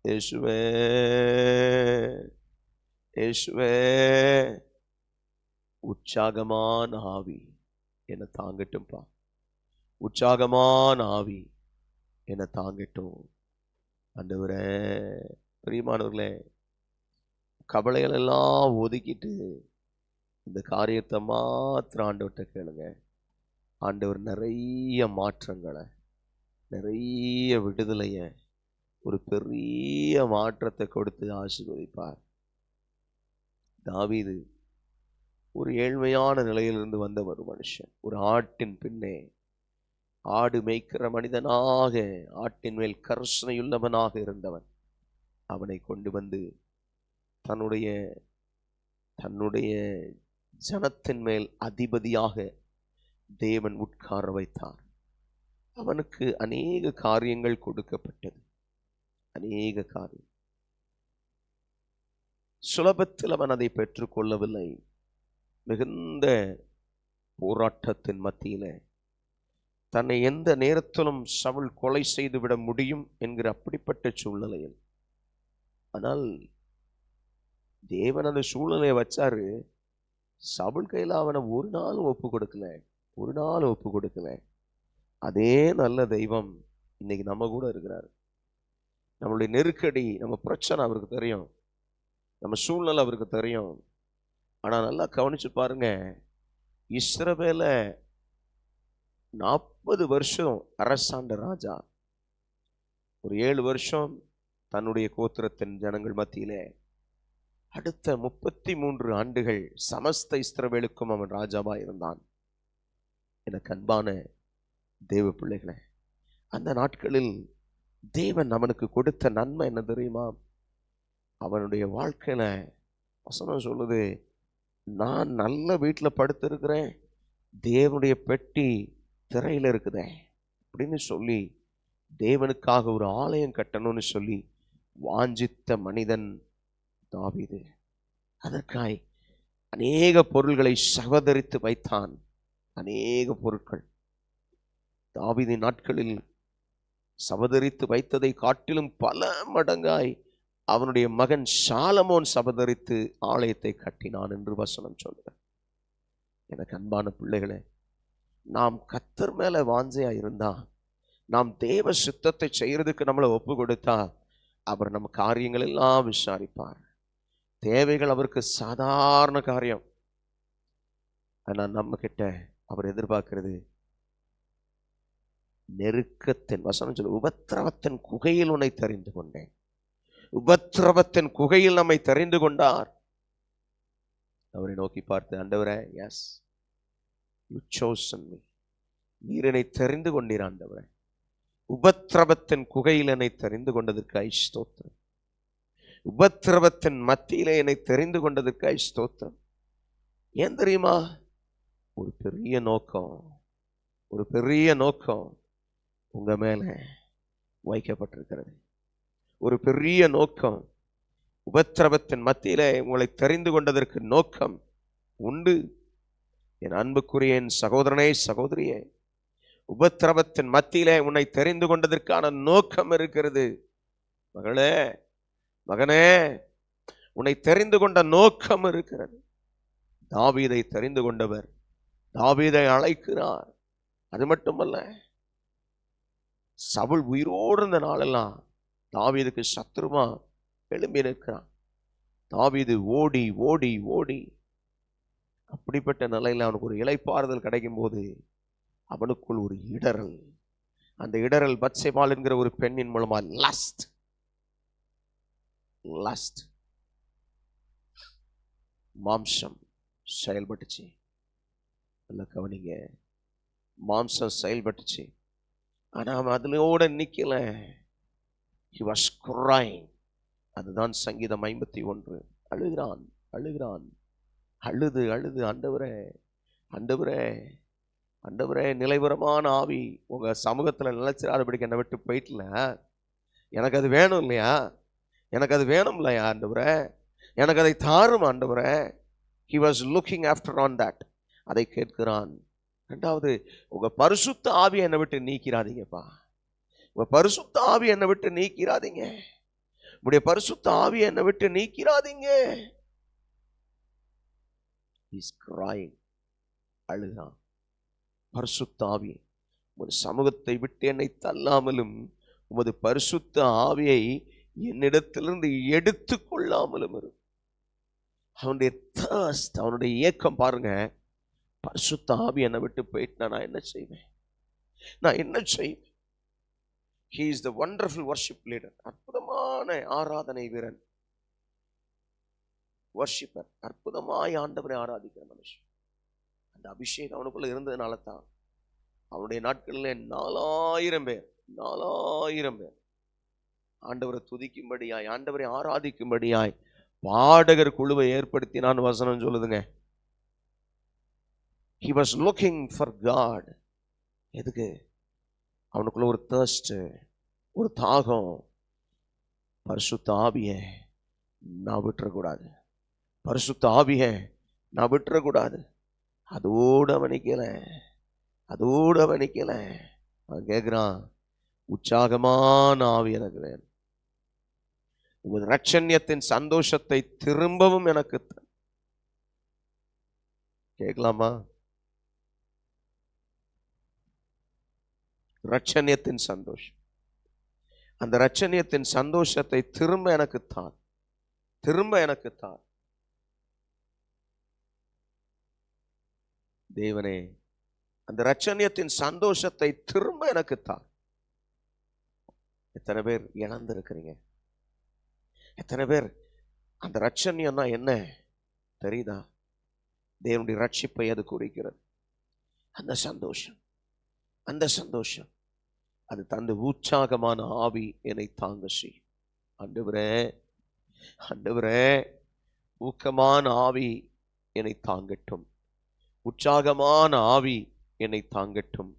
இயேசுவே, இயேசுவே, உற்சாகமான ஆவி என்னை தாங்கட்டும்பா. உற்சாகமான ஆவி என்னை தாங்கட்டும். ஆண்டவரே, பிரியமானவர்களே, கவலைகள் எல்லாம் ஒதுக்கிட்டு இந்த காரியத்தை மாத்திரம் ஆண்டவர்கிட்ட கேளுங்க. ஆண்டவர் நிறைய மாற்றங்களை, நிறைய விடுதலைய, ஒரு பெரிய மாற்றத்தை கொடுத்து ஆசீர்வதிப்பார். தாவீது ஒரு ஏழ்மையான நிலையிலிருந்து வந்த ஒரு மனுஷன், ஒரு ஆட்டின் பின்னே ஆடு மேய்க்கிற மனிதனாக, ஆட்டின் மேல் கர்சனையுள்ளவனாக இருந்தவன். அவனை கொண்டு வந்து தன்னுடைய தன்னுடைய ஜனத்தின் மேல் அதிபதியாக தேவன் உட்கார வைத்தார். அவனுக்கு அநேக காரியங்கள் கொடுக்கப்பட்டது. அநேக காரியம் சுலபத்தில் அவன் அதை பெற்றுக்கொள்ளவில்லை. மிகுந்த போராட்டத்தின் மத்தியில தன்னை எந்த நேரத்திலும் சவுல் கொலை செய்துவிட முடியும் என்கிற அப்படிப்பட்ட சூழ்நிலையில், ஆனால் தேவன் அந்த சூழ்நிலையை வச்சாரு. சவுல் கையில் அவனை ஒரு நாள் ஒப்பு கொடுக்கல, ஒரு நாள் ஒப்பு கொடுக்கல. அதே நல்ல தெய்வம் இன்னைக்கு நம்ம கூட இருக்கிறார். நம்மளுடைய நெருக்கடி, நம்ம பிரச்சனை அவருக்கு தெரியும், நம்ம சூழ்நிலை அவருக்கு தெரியும். ஆனா நல்லா கவனிச்சு பாருங்க, இஸ்ரவேல 40 வருஷம் அரசாண்ட ராஜா ஒரு 7 வருஷம் தன்னுடைய கோத்திரத்தின் ஜனங்கள் மத்தியிலே, அடுத்த 33 ஆண்டுகள் சமஸ்த இஸ்ரவேலுக்கும் அவன் ராஜாவா இருந்தான். எனக்கு அன்பான தேவ பிள்ளைகளே, அந்த நாட்களில் தேவன் அவனுக்கு கொடுத்த நன்மை என்ன தெரியுமா? அவனுடைய வாழ்க்கையில வசனம் சொல்லுது, நான் நல்ல வீட்டில் படுத்திருக்கிறேன், தேவனுடைய பெட்டி திரையில இருக்குதே அப்படின்னு சொல்லி தேவனுக்காக ஒரு ஆலயம் கட்டணும்னு சொல்லி வாஞ்சித்த மனிதன் தாவீது. அதற்காய் அநேக பொருள்களை சகோதரித்து வைத்தான். அநேக பொருட்கள் தாவீதின் நாட்களில் சபதரித்து வைத்ததை காட்டிலும் பல மடங்காய் அவனுடைய மகன் சாலமோன் சபதரித்து ஆலயத்தை கட்டினான் என்று வசனம் சொல்கிறார். எனக்கு அன்பான பிள்ளைகளே, நாம் கர்த்தர் மேல வாஞ்சையா இருந்தா, நாம் தேவ சித்தத்தை செய்யறதுக்கு நம்மளை ஒப்பு கொடுத்தா, அவர் நம்ம காரியங்கள் எல்லாம் விசாரிப்பார். தேவைகள் அவருக்கு சாதாரண காரியம். ஆனா நம்ம கிட்ட அவர் எதிர்பார்க்கிறது நெருக்கத்தின், வசனம் சொல்ல, உபத்திரவத்தின் குகையில் உன்னை தெரிந்து கொண்டேன். உபத்திரவத்தின் குகையில் நம்மை தெரிந்து கொண்டார். அவரை நோக்கி பார்த்து, ஆண்டவரே, எஸ், யூ chosen me, நீர் என்னை தெரிந்து கொண்டீர் ஆண்டவரே. உபத்திரவத்தின் குகையில் என்னை தெரிந்து கொண்டதற்காய் ஸ்தோத்திரம். உபத்திரவத்தின் மத்தியிலே என்னை தெரிந்து கொண்டதற்காய் ஸ்தோத்திரம். ஏன் தெரியுமா? ஒரு பெரிய நோக்கம், ஒரு பெரிய நோக்கம் உங்க மேல வைக்கப்பட்டிருக்கிறது. ஒரு பெரிய நோக்கம். உபத்திரவத்தின் மத்தியிலே உங்களை தெரிந்து கொண்டதற்கு நோக்கம் உண்டு. என் அன்புக்குரிய என் சகோதரனே, சகோதரியே, உபத்திரவத்தின் மத்தியிலே உன்னை தெரிந்து கொண்டதற்கான நோக்கம் இருக்கிறது. மகளே, மகனே, உன்னை தெரிந்து கொண்ட நோக்கம் இருக்கிறது. தாவீதை தெரிந்து கொண்டவர் தாவீதை அழைக்கிறார். அது மட்டுமல்ல, சவுல் உயிரோடு இருந்த நாளெல்லாம் தாவீதுக்கு சத்துருவா எழும்பி நிற்கிறான். தாவீது ஓடி ஓடி ஓடி, அப்படிப்பட்ட நிலையில் அவனுக்கு ஒரு இளைப்பாறுதல் கிடைக்கும் போது அவனுக்குள் ஒரு இடரல். அந்த இடரல் பத்சேபாள் என்கிற ஒரு பெண்ணின் மூலமா லஸ்ட் மாம்சம் செயல்பட்டுச்சு. நல்ல கவனிங்க, மாம்சம் செயல்பட்டுச்சு. ஆனா அவன் அதுலோட நிக்கல. He was crying. அதுதான் சங்கீதம் 51. அழுகிறான், அழுகிறான், அழுது அழுது, ஆண்டவரே, ஆண்டவரே, ஆண்டவரே, நிலைவரமான ஆவி உங்க சமூகத்துல நிலைச்சிராதபடிக்கு என்னை விட்டு போயிட்டல. எனக்கு அது வேணும் இல்லையா? எனக்கு அது வேணும் இல்லையா ஆண்டவரே? எனக்கு அதை தாரும் ஆண்டவரே. He was looking after on that. அதை கேட்கிறான். இரண்டாவது, உங்க பரிசுத்த ஆவி என்னை விட்டு நீக்கிறாதீங்கப்பா. உங்க பரிசுத்த ஆவி என்னை விட்டு நீக்கிறாதீங்க. உங்களுடைய பரிசுத்த ஆவி என்னை விட்டு நீக்கிறாதீங்க. He's crying. அழுகிறான். பரிசுத்த ஆவி ஒரு சமூகத்தை விட்டு என்னை தள்ளாமலும் உமது பரிசுத்த ஆவியை என்னிடத்திலிருந்து எடுத்து கொள்ளாமலும் இரு. அவனுடைய thirst, அவனுடைய ஏக்கம் பாருங்க. பரிசுத்த ஆவி என்னை விட்டு போயிட்டு நான் என்ன செய்வேன்? நான் என்ன செய்வேன்? He is the wonderful worship leader. அற்புதமான ஆராதனை வீரன், வர்ஷிப்பர். அற்புதமாய் ஆண்டவரை ஆராதிக்கிற மனுஷன். அந்த அபிஷேகம் அவனுக்குள்ள இருந்ததுனால தான் அவனுடைய நாட்களில் 4000 பேர் ஆண்டவரை துதிக்கும்படியாய், ஆண்டவரை ஆராதிக்கும்படியாய் பாடகர் குழுவை ஏற்படுத்தினான் வசனம் சொல்லுதுங்க. He was looking for God. எதுக்கு? அவனுக்குள்ள ஒரு thirst, ஒரு தாகம். பரிசுத்த ஆவியை நான் விட்டுறக்கூடாது, பரிசுத்த ஆவியை நான் விட்டுறக்கூடாது. அதோடு அவனிக்கல. அவன் கேட்கிறான், உற்சாகமான ஆவி எனக்கு வேணும். உமது இரட்சண்யத்தின் சந்தோஷத்தை திரும்பவும் எனக்கு கேட்கலாமா? இரட்சண்யத்தின் சந்தோஷம், அந்த இரட்சண்யத்தின் சந்தோஷத்தை திரும்ப எனக்கு தான். தேவனே, அந்த இரட்சண்யத்தின் சந்தோஷத்தை திரும்ப எனக்கு தான். எத்தனை பேர் இழந்திருக்கிறீங்க? எத்தனை பேர் அந்த இரட்சண்யம்னா என்ன தெரியுதா? தேவனுடைய ரட்சிப்பை அது குறிக்கிறது. அந்த சந்தோஷம் அது தந்து உற்சாகமான ஆவி என்னை தாங்க செய்யும். ஆண்டவரே, ஊக்கமான ஆவி என்னை தாங்கட்டும், உற்சாகமான ஆவி என்னை தாங்கட்டும்,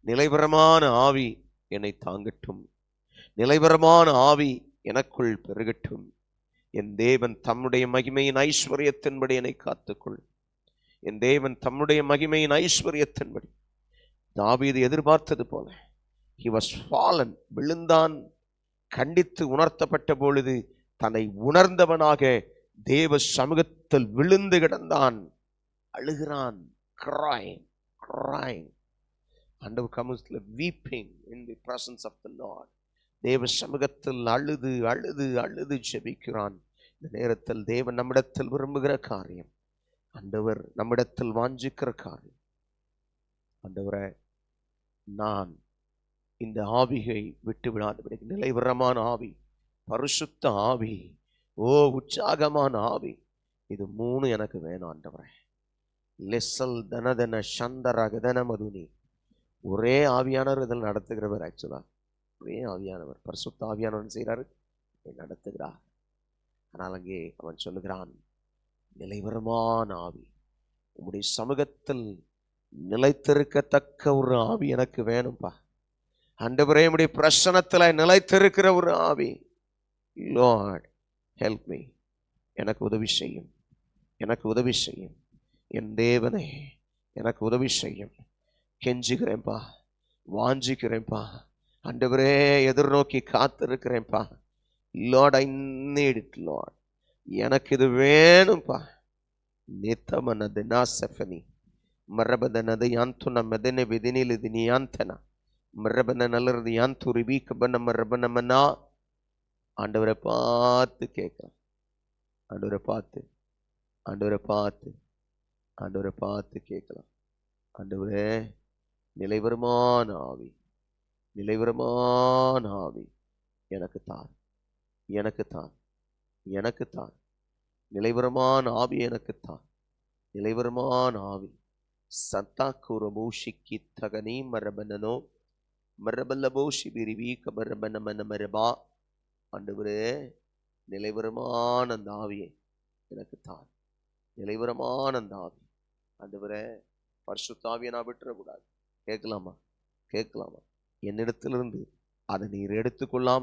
நிலைவரமான ஆவி என்னை தாங்கட்டும், நிலைவரமான ஆவி எனக்குள் பெருகட்டும். என் தேவன் தம்முடைய மகிமையின் ஐஸ்வர்யத்தின்படி என்னை காத்துக்கொள். என் தேவன் தம்முடைய மகிமையின் ஐஸ்வர்யத்தின்படி தாவீது எதிர்பார்த்தது போல he was fallen, விழுந்தான். கண்டித்து உணர்த்தப்பட்ட பொழுது தன்னை உணர்ந்தவனாக தேவ சமூகத்தில் விழுந்து கிடந்தான், அழுகிறான், crying. ஆண்டவர் comes weeping in the presence of the Lord. தேவ சமூகத்தில் அழுது ஜெபிக்கிறான். இந்த நேரத்தில் தேவன் நம்மிடத்தில் விரும்புகிற காரியம், ஆண்டவர் நம்மிடத்தில் வாஞ்சிக்கிற காரியம், ஆண்டவரே, நான் இந்த ஆவியை விட்டு விடாதபடி நிலைவரமான ஆவி, பரிசுத்த ஆவி, உற்சாகமான ஆவி, இது 3 எனக்கு வேணும் ஆண்டவரே. லெசல் தனதன சந்தரகதன மதுனி. ஒரே ஆவியானவர் இதில் நடத்துகிறவர். ஆக்சுவலா ஒரே ஆவியானவர், பரிசுத்த ஆவியானவர் செய்கிறாரு, நடத்துகிறார். ஆனால் அங்கே அவன் சொல்லுகிறான், நிலைவரமான ஆவி, உம்முடைய சமூகத்தில் நிலைத்திருக்கத்தக்க ஒரு ஆவி எனக்கு வேணும்பா. ஆண்டவரே, உம்முடைய பிரசன்னத்துல நிலைத்திருக்கிற ஒரு ஆவி. லார்ட் ஹெல்ப் மீ, எனக்கு உதவி செய்யும். என் தேவனே, எனக்கு உதவி செய்யும். கெஞ்சுகிறேன்ப்பா, வாஞ்சிக்கிறேன்ப்பா. ஆண்டவரே, எதிர்நோக்கி காத்திருக்கிறேன்ப்பா. Lord, I need it lord. எனக்கு இது வேணும்பா. நித்தமனது நாசஃபனி மரபதனது யாந்துன மெதனே விதினில் இது நீயாந்தனா மரபன நல்லது யாந்து ரிபீக்கபன மரபனமனா. ஆண்டவரை பார்த்து கேட்கலாம், ஆண்டவரை பார்த்து கேட்கலாம். ஆண்டவரே, நிலைவரமான ஆவி எனக்கு தான். நிலைவரமான ஆவி எனக்கு தான். நிலைவரமான ஆவி சத்தாக்குரபூஷிக்கு தகனி மரபனனோ மரபல்லபோஷி பிரிவி கபரபனமன மரபா. ஆண்டவரே, நிலைவரமான அந்த ஆவியை எனக்கு தான். நிலைவரமான அந்த ஆவி. ஆண்டவரே, பரிசுத்த ஆவியை நான் விட்டுறக்கூடாது. கேட்கலாமா? என்னிடத்திலிருந்து அதை நீர் எடுத்துக்கொள்ளாம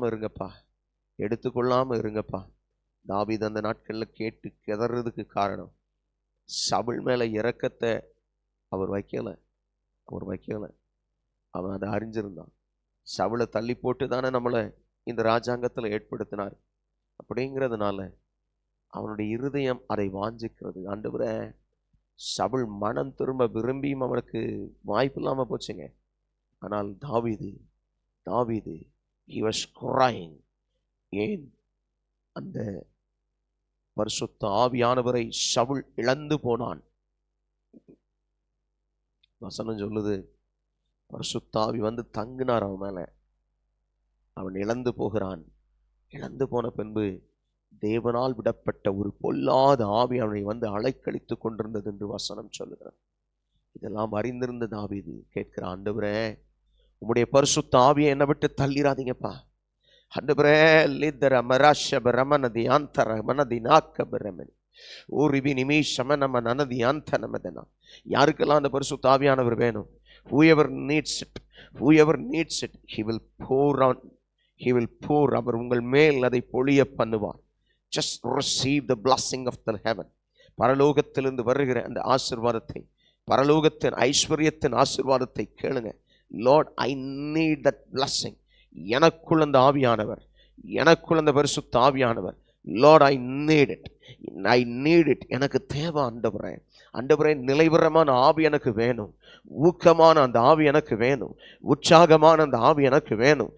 இருங்கப்பா. தாவீது அந்த நாட்கள்ல கேட்டு கிதறதுக்கு காரணம், சவுல் மேல இரக்கத்தை அவர் வைக்கல. அவன் அதை அறிஞ்சிருந்தான். சவுளை தள்ளி போட்டு தானே நம்மளை இந்த ராஜாங்கத்தில் ஏற்படுத்தினார். அப்படிங்கிறதுனால அவனுடைய இருதயம் அதை வாஞ்சிக்கிறது. ஆண்டவரே, சவுல் மனம் திரும்ப விரும்பியும் அவனுக்கு வாய்ப்பு இல்லாம போச்சுங்க. ஆனால் தாவீது He was crying. ஏன்? அந்த பரிசுத்த ஆவியானவரை சவுல் இழந்து போனான். வசனம் சொல்லுது, பரிசுத்த ஆவி வந்து தங்கினார் அவன் மேல. அவன் இழந்து போகிறான். இழந்து போன பின்பு தேவனால் விடப்பட்ட ஒரு பொல்லாத ஆவி அவனை வந்து அலைக்கழித்துக் கொண்டிருந்தது என்று வசனம் சொல்லுகிறார். இதெல்லாம் அறிந்திருந்த தாவீது கேட்கிற, ஆண்டவரே உம்முடைய பரிசுத்த ஆவியை என்னை விட்டு தள்ளிராதீங்கப்பா. ஆண்டவரே லிதர மராஷப ரமனதி ஆந்தர மனதி நாக்க பிரமனி ஓரிவி நிமிஷம நம்ம நனதி ஆந்த நமதனா. யாருக்கெல்லாம் அந்த பரிசுத்த ஆவியானவர் வேணும்? whoever needs it, whoever needs it, he will pour on, he will pour. அவர் உங்கள் மேல் அதை பொழிய பண்ணுவார். just receive the blessing of the heaven. பரலோகத்திலிருந்து வருகிற அந்த ஆசீர்வாதத்தை, பரலோகத்தின் ஐஸ்வர்யத்தின் ஆசீர்வாதத்தை கேளுங்க. Lord, I need that blessing. எனக்குள் அந்த ஆவியானவர், எனக்குள் அந்த பரிசுத்த ஆவியானவர். Lord, I need it, I need it. எனக்கு தேவை ஆண்டவரே. ஆண்டவரே நிலைவரமான ஆவி எனக்கு வேணும், ஊக்கமான அந்த ஆவி எனக்கு வேணும், உற்சாகமான அந்த ஆவி எனக்கு வேணும்.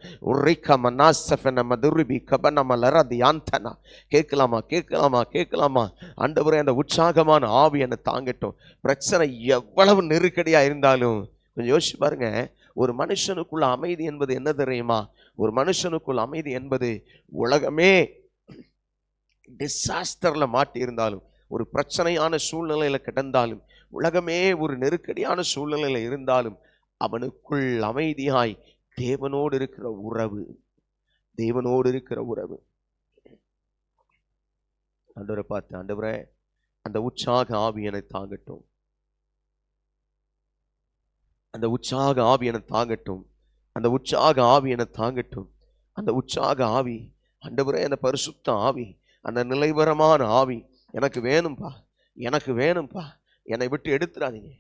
கேட்கலாமா கேட்கலாமா கேட்கலாமா? ஆண்டவரே அந்த உற்சாகமான ஆவி என்னை தாங்கட்டும். பிரச்சனை எவ்வளவு நெருக்கடியா இருந்தாலும் கொஞ்சம் யோசிச்சு பாருங்க. ஒரு மனுஷனுக்குள்ள அமைதி என்பது என்ன தெரியுமா? ஒரு மனுஷனுக்குள்ள அமைதி என்பது, உலகமே டிசாஸ்டர்ல மாட்டி இருந்தாலும், ஒரு பிரச்சனையான சூழ்நிலையில கிடந்தாலும், உலகமே ஒரு நெருக்கடியான சூழ்நிலையில இருந்தாலும், அவனுக்குள் அமைதியாய் தேவனோடு இருக்கிற உறவு, தேவனோடு இருக்கிற உறவு. ஆண்டவரை பார்த்து, ஆண்டவரே அந்த உற்சாக ஆவி என்னை தாங்கட்டும், அந்த உற்சாக ஆவி என்னை தாங்கட்டும், அந்த உற்சாக ஆவி என்னை தாங்கட்டும், அந்த உற்சாக ஆவி. ஆண்டவரே அந்த பரிசுத்த ஆவி, அந்த நிலைவரமான ஆவி எனக்கு வேணும்பா, எனக்கு வேணும்பா. என்னை விட்டு எடுத்துடாதீங்க,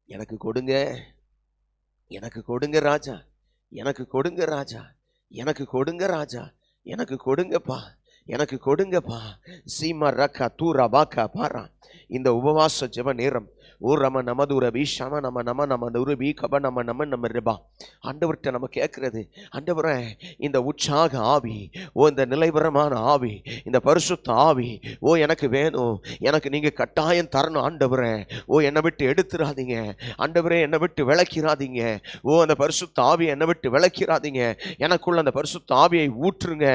எனக்கு கொடுங்க, எனக்கு கொடுங்க ராஜா, எனக்கு கொடுங்க ராஜா, எனக்கு கொடுங்க ராஜா, எனக்கு கொடுங்கப்பா, எனக்கு கொடுங்கப்பா. சீமா ரக்கா தூரா பாக்கா பாரா. இந்த உபவாச ஜெப நேரம் ஆண்டவர்கிட்ட நம்ம கேட்கிறது, ஆண்டவரே இந்த உற்சாக ஆவி, இந்த நிலைவரமான ஆவி, இந்த பரிசுத்த ஆவி எனக்கு வேணும், எனக்கு நீங்க கட்டாயம் தரணும் ஆண்டவரே. என்னை விட்டு எடுத்துறாதீங்க ஆண்டவரே, என்னை விட்டு விளக்கிறாதீங்க. அந்த பரிசுத்த ஆவி என்னை விட்டு விளக்கிறாதீங்க. எனக்குள்ள அந்த பரிசுத்த ஆவியை ஊற்றுங்க,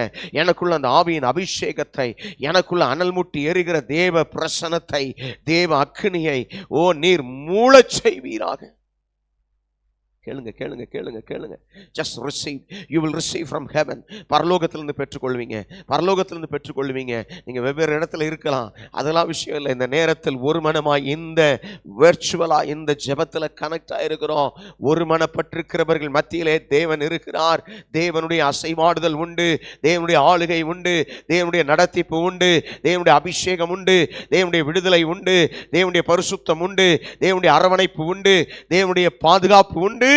எனக்குள்ள அந்த ஆவியின் அபிஷேகத்தை, எனக்குள்ள அனல் முட்டி எரிகிற தேவ பிரசனத்தை, தேவ அக்கினியை நீர் மூளச் செய்வீராக. கேளுங்க கேளுங்க கேளுங்க கேளுங்க. just receive, you will receive from heaven. பரலோகத்திலிருந்து பெற்றுக்கொள்வீங்க, பரலோகத்திலிருந்து பெற்றுக்கொள்வீங்க. நீங்க வெவ்வேறு இடத்துல இருக்கலாம், அதெல்லாம் விஷயம் இல்லை. இந்த நேரத்தில் ஒரு மனமாய் இந்த வெர்ச்சுவலா இந்த ஜெபத்துல கனெக்ட் ஆயிருக்கிறோம். ஒரு மனப்பட்டிருக்கிறவர்கள் மத்தியிலே தேவன் இருக்கிறார். தேவனுடைய அசைவாடுதல் உண்டு, தேவனுடைய ஆளுகை உண்டு, தேவனுடைய நடத்திப்பு உண்டு, தேவனுடைய அபிஷேகம் உண்டு, தேவனுடைய விடுதலை உண்டு, தேவனுடைய பரிசுத்தம் உண்டு, தேவனுடைய அரவணைப்பு உண்டு, தேவனுடைய பாதுகாப்பு உண்டு.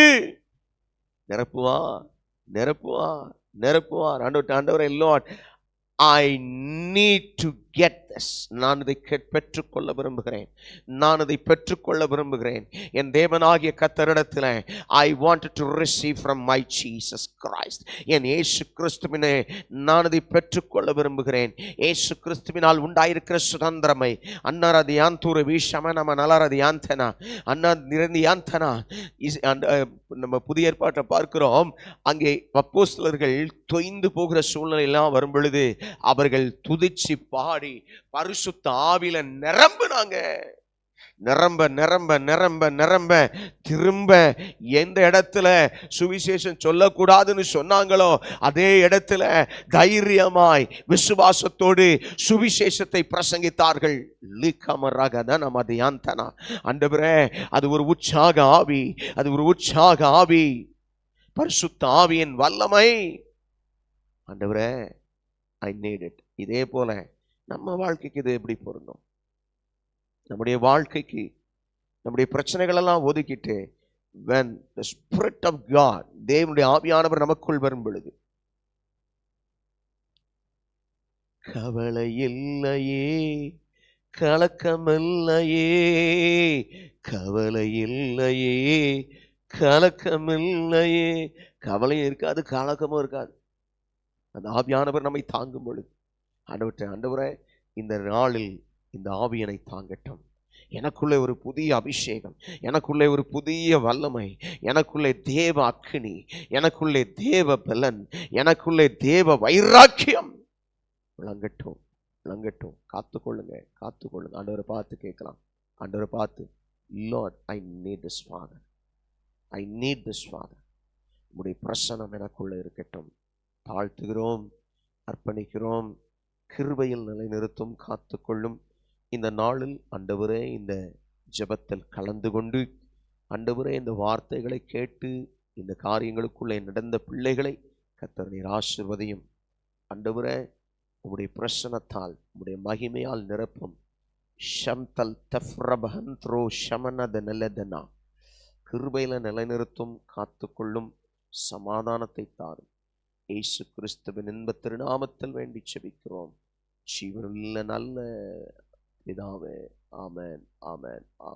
நிரப்புவார் நிரப்புவார் நிரப்புவார். ஆண்டவரே, Lord, I need to get this. நான் இதை பெற்றுக்கொள்ள விரும்புகிறேன், நான் இதை பெற்றுக்கொள்ள விரும்புகிறேன். என் தேவனாகிய கர்த்தரிடத்தில் I wanted to receive from my Jesus Christ. என் இயேசு கிறிஸ்துவினை நான் இதை பெற்றுக்கொள்ள விரும்புகிறேன். இயேசு கிறிஸ்துவினால் உண்டாயிருக்கிற சுதந்திரமை அன்னரதி ஆந்தூர வீஷம நம்ம நலரதி ஆந்தனா அண்ணா நிரந்தி ஆந்தனா. நம்ம புதிய ஏற்பாட்டை பார்க்கிறோம். அங்கே அப்போஸ்தலர்கள் தொய்ந்து போகிற சூழ்நிலையெல்லாம் வரும் பொழுது அவர்கள் துதிச்சு பாடி பரிசுத்த ஆவியில நிரம்புனாங்க. நிரம்ப நிரம்ப நிரம்ப நிரம்ப திரும்ப எந்த இடத்துல சுவிசேஷம் சொல்லக்கூடாதுன்னு சொன்னாங்களோ அதே இடத்துல தைரியமாய் விசுவாசத்தோடு சுவிசேஷத்தை பிரசங்கித்தார்கள். ஆண்டவரே, அது ஒரு உற்சாக ஆவி, அது ஒரு உற்சாக ஆவி, பரிசுத்த ஆவியின் வல்லமை. ஆண்டவரே, I need it. இதே போல நம்ம வாழ்க்கைக்கு இது எப்படி பொருந்தும்? நம்முடைய வாழ்க்கைக்கு நம்முடைய பிரச்சனைகள் எல்லாம் ஒதுக்கிட்டு when the spirit of God, தேவனுடைய ஆவியானவர் நமக்குள் வரும் பொழுது, கவலை இல்லையே, கலக்கம் இல்லையே, கவலை இல்லையே, கலக்கமில்லையே. கவலையும் இருக்காது, கலக்கமும் இருக்காது. அந்த ஆவியானவர் நம்மை தாங்கும் பொழுது ஆண்டவரே, இந்த நாளில் இந்த ஆவியனை தாங்கட்டும். எனக்குள்ளே ஒரு புதிய அபிஷேகம், எனக்குள்ளே ஒரு புதிய வல்லமை, எனக்குள்ளே தேவ அக்கினி, எனக்குள்ளே தேவ பலன், எனக்குள்ளே தேவ வைராக்கியம் விளங்கட்டும், விளங்கட்டும். காத்துக்கொள்ளுங்க, காத்துக்கொள்ளுங்க. ஆண்டவரை பார்த்து கேட்கலாம். ஆண்டவரை பார்த்து, Lord, I need this father, I need this father. உம்முடைய பிரசனம் எனக்குள்ளே இருக்கட்டும். தாழ்த்துகிறோம், அர்ப்பணிக்கிறோம். கிருபையில் நிலைநிறுத்தும், காத்துக்கொள்ளும். இந்த நாளில் ஆண்டவரே, இந்த ஜெபத்தில் கலந்து கொண்டு ஆண்டவரே, இந்த வார்த்தைகளை கேட்டு இந்த காரியங்களுக்குள்ளே நடந்த பிள்ளைகளை கர்த்தர் நீர் ஆசீர்வதியும். ஆண்டவரே, உம்முடைய பிரசனத்தால், உம்முடைய மகிமையால் நிரப்பும். ஷம்தல் தஃப்ரபஹந்த்ரோ ஷமனத நலதனா. கிருபையில நிலைநிறுத்தும், காத்துக்கொள்ளும். சமாதானத்தை தாரும். இயேசு கிறிஸ்துவின் இன்பத் திருநாமத்தில் வேண்டி செபிக்கிறோம் ஜீவனுள்ள நல்ல பிதாவே. ஆமென், ஆமென், ஆமென்.